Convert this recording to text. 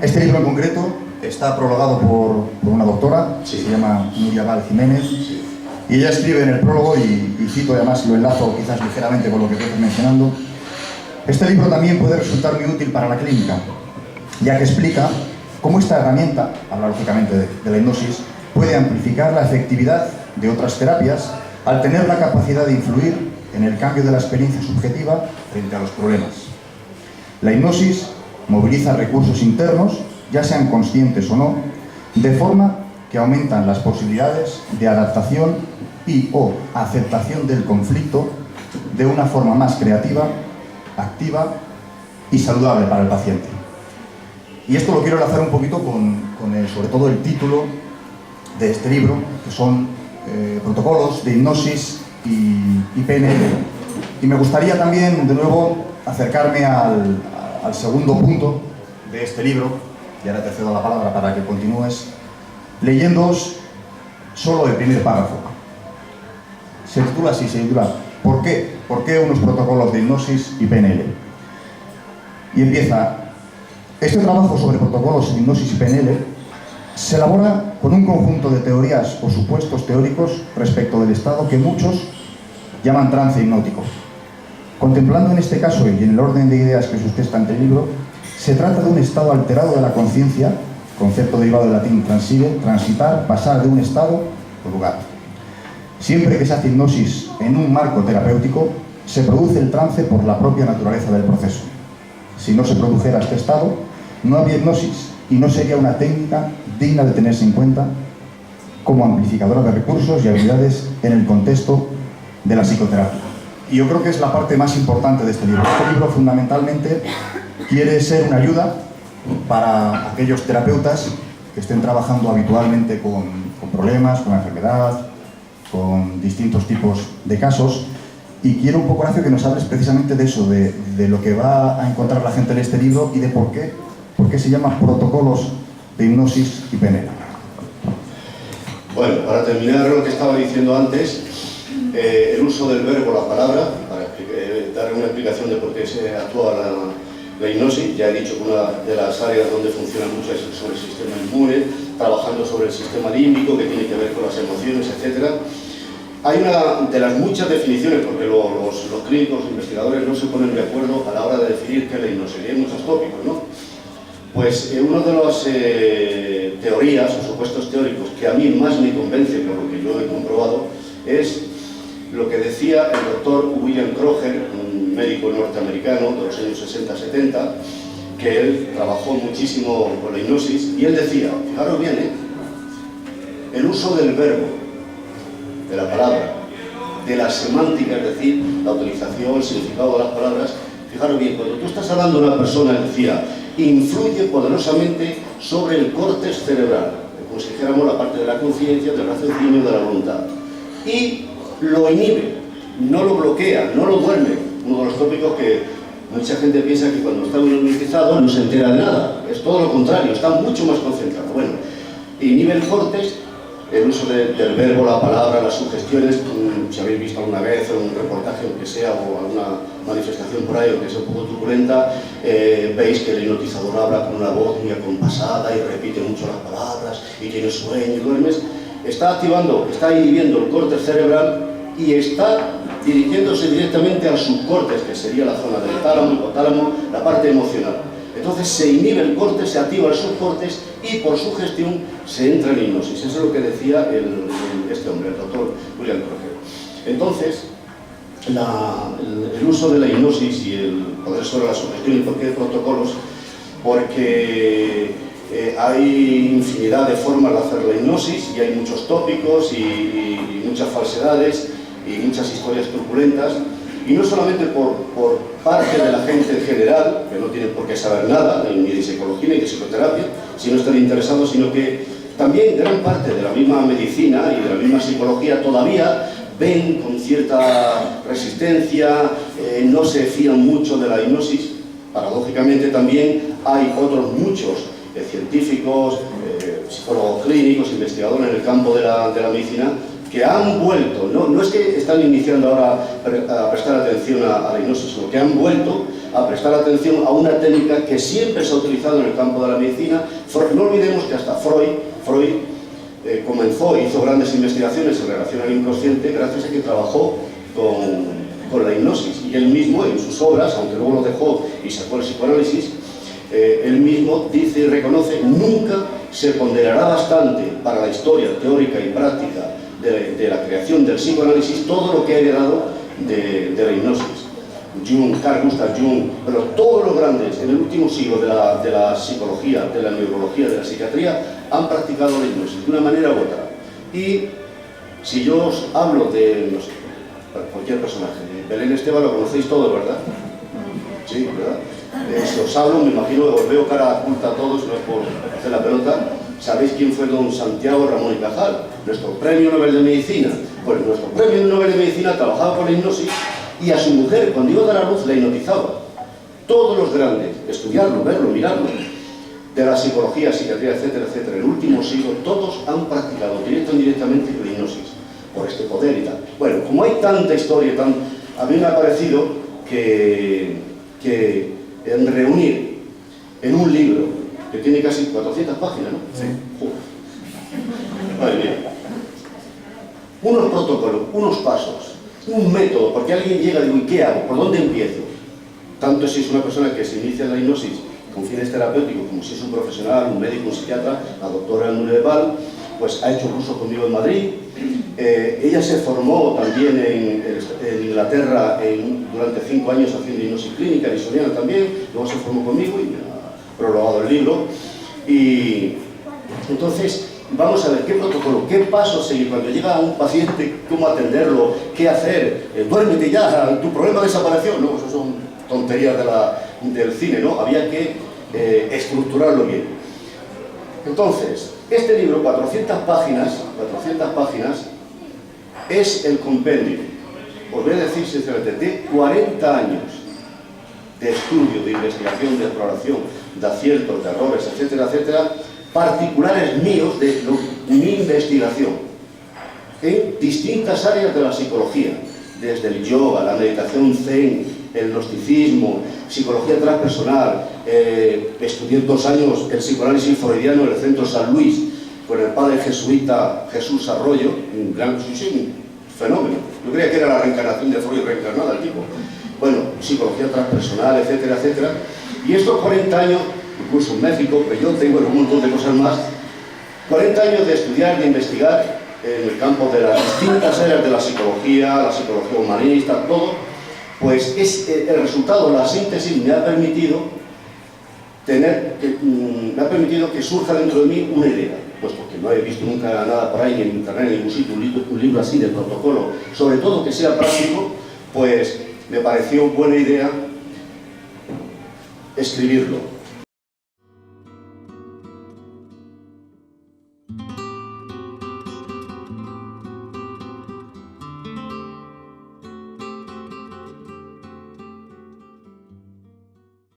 Este libro en concreto está prologado por una doctora, Sí. se llama Nuria Val Jiménez, Sí. y ella escribe en el prólogo, y cito, además lo enlazo quizás ligeramente con lo que tú estás mencionando: este libro también puede resultar muy útil para la clínica, ya que explica cómo esta herramienta, habla lógicamente de la hipnosis, puede amplificar la efectividad de otras terapias al tener la capacidad de influir en el cambio de la experiencia subjetiva frente a los problemas. La hipnosis moviliza recursos internos, ya sean conscientes o no, de forma que aumentan las posibilidades de adaptación y o aceptación del conflicto de una forma más creativa, activa y saludable para el paciente. Y esto lo quiero enlazar un poquito con sobre todo el título de este libro, que son protocolos de hipnosis y PNL. Y me gustaría también, de nuevo, acercarme al segundo punto de este libro, y ahora te cedo la palabra para que continúes, leyéndoos solo el primer párrafo. Se titula así, se titula ¿Por qué? ¿Por qué unos protocolos de hipnosis y PNL? Y empieza: este trabajo sobre protocolos de hipnosis y PNL se elabora con un conjunto de teorías o supuestos teóricos respecto del estado que muchos llaman trance hipnótico. Contemplando en este caso y en el orden de ideas que sustenta ante el libro, se trata de un estado alterado de la conciencia, concepto derivado del latín transire, transitar, pasar de un estado o lugar. Siempre que se hace hipnosis en un marco terapéutico, se produce el trance por la propia naturaleza del proceso. Si no se produjera este estado, no habría hipnosis y no sería una técnica digna de tenerse en cuenta como amplificadora de recursos y habilidades en el contexto de la psicoterapia. Y yo creo que es la parte más importante de este libro. Este libro fundamentalmente quiere ser una ayuda para aquellos terapeutas que estén trabajando habitualmente con problemas, con enfermedad, con distintos tipos de casos. Y quiero un poco, Horacio, que nos hables precisamente de eso, de lo que va a encontrar la gente en este libro y de por qué se llaman protocolos de hipnosis y PNL. Bueno, para terminar lo que estaba diciendo antes, el uso del verbo, la palabra, para dar una explicación de por qué se actúa la hipnosis. Ya he dicho que una de las áreas donde funciona mucho es sobre el sistema inmune, trabajando sobre el sistema límbico, que tiene que ver con las emociones, etc. Hay una de las muchas definiciones, porque los clínicos, los investigadores no se ponen de acuerdo a la hora de definir qué es la hipnosis. Hay muchos tópicos, ¿no? Pues una de las teorías o supuestos teóricos que a mí más me convence, por lo que yo he comprobado, es lo que decía el doctor William Kroger, un médico norteamericano de los años 60-70, que él trabajó muchísimo con la hipnosis, y él decía, fijaros bien, el uso del verbo, de la palabra, de la semántica, es decir, la utilización, el significado de las palabras. Fijaros bien, cuando tú estás hablando de una persona, él decía, influye poderosamente sobre el córtex cerebral, como si dijéramos la parte de la conciencia, del raciocinio, de la voluntad, y lo inhibe, no lo bloquea, no lo duerme. Uno de los tópicos que mucha gente piensa que cuando está hipnotizado no se entera de nada, es todo lo contrario, está mucho más concentrado. Bueno, inhibe el córtex, el uso del verbo, la palabra, las sugestiones. Si habéis visto alguna vez un reportaje, aunque sea, o alguna manifestación por ahí, aunque sea un poco turbulenta, veis que el hipnotizador habla con una voz muy acompasada y repite mucho las palabras y tiene sueño y duermes. Está activando, está inhibiendo el córtex cerebral y está dirigiéndose directamente al subcórtex, que sería la zona del tálamo, hipotálamo, la parte emocional. Entonces se inhibe el córtex, se activa el subcórtex y por sugestión se entra en hipnosis. Eso es lo que decía este hombre, el doctor William Kroger. Entonces, el uso de la hipnosis y el poder sobre la sugestión, ¿y por qué protocolos? Porque hay infinidad de formas de hacer la hipnosis y hay muchos tópicos y muchas falsedades y muchas historias turbulentas. Y no solamente por parte de la gente en general, que no tiene por qué saber nada, ni de psicología ni de psicoterapia, si no están interesados, sino que también gran parte de la misma medicina y de la misma psicología todavía ven con cierta resistencia, no se fían mucho de la hipnosis. Paradójicamente también hay otros muchos científicos, psicólogos clínicos, investigadores en el campo de la medicina, que han vuelto, no es que están iniciando ahora a prestar atención a la hipnosis, sino que han vuelto a prestar atención a una técnica que siempre se ha utilizado en el campo de la medicina. No olvidemos que hasta Freud comenzó e hizo grandes investigaciones en relación al inconsciente gracias a que trabajó con la hipnosis, y él mismo en sus obras, aunque luego lo dejó y sacó el psicoanálisis, él mismo dice y reconoce: nunca se ponderará bastante para la historia teórica y práctica de la creación del psicoanálisis todo lo que ha heredado de la hipnosis. Jung, Carl Gustav Jung, pero todos los grandes en el último siglo de la psicología, de la neurología, de la psiquiatría, han practicado la hipnosis de una manera u otra. Y si yo os hablo de, no sé, cualquier personaje, Belén Esteban lo conocéis todos, ¿verdad? Sí, ¿verdad? Si os hablo, me imagino, os veo cara oculta a todos, no es por hacer la pelota. ¿Sabéis quién fue don Santiago Ramón y Cajal? Nuestro premio Nobel de Medicina. Pues nuestro premio Nobel de Medicina trabajaba con la hipnosis, y a su mujer, cuando iba a dar a luz, la hipnotizaba. Todos los grandes, estudiarlo, verlo, mirarlo, de la psicología, psiquiatría, etcétera, etcétera, en el último siglo, todos han practicado directo o indirectamente la hipnosis, por este poder y tal. Bueno, como hay tanta historia, a mí me ha parecido que en reunir en un libro que tiene casi 400 páginas, ¿no? Sí. Madre mía. Unos protocolos, unos pasos, un método, porque alguien llega y digo, ¿y qué hago? ¿Por dónde empiezo? Tanto si es una persona que se inicia en la hipnosis con fines terapéuticos, como si es un profesional, un médico, un psiquiatra. La doctora Núñez Val, pues ha hecho curso conmigo en Madrid. Ella se formó también en Inglaterra durante 5 años haciendo hipnosis clínica, erisoniana también. Luego se formó conmigo y me ha prologado el libro. Y entonces, vamos a ver qué protocolo, qué pasos seguir cuando llega un paciente, cómo atenderlo, qué hacer. Duérmete ya, tu problema desapareció. No, eso son tonterías del cine, ¿no? Había que estructurarlo bien. Entonces, este libro, 400 páginas, es el compendio, os voy a decir sinceramente, de 40 años de estudio, de investigación, de exploración, de aciertos, de errores, etcétera, etcétera, particulares míos, de mi investigación, en distintas áreas de la psicología, desde el yoga, la meditación zen, el gnosticismo, psicología transpersonal. Estudié 2 años el psicoanálisis freudiano en el Centro San Luis, con el padre jesuita Jesús Arroyo, un fenómeno. Yo creía que era la reencarnación de Freud reencarnada, el tipo. Bueno, psicología transpersonal, etcétera, etcétera. Y estos 40 años, incluso en México, pero yo tengo un montón de cosas más, 40 años de estudiar, de investigar en el campo de las distintas áreas de la psicología humanista, todo, pues es el resultado, la síntesis me ha permitido que surja dentro de mí una idea, puesto que no he visto nunca nada por ahí en internet, en ningún sitio, un libro así de protocolo, sobre todo que sea práctico, pues me pareció buena idea escribirlo.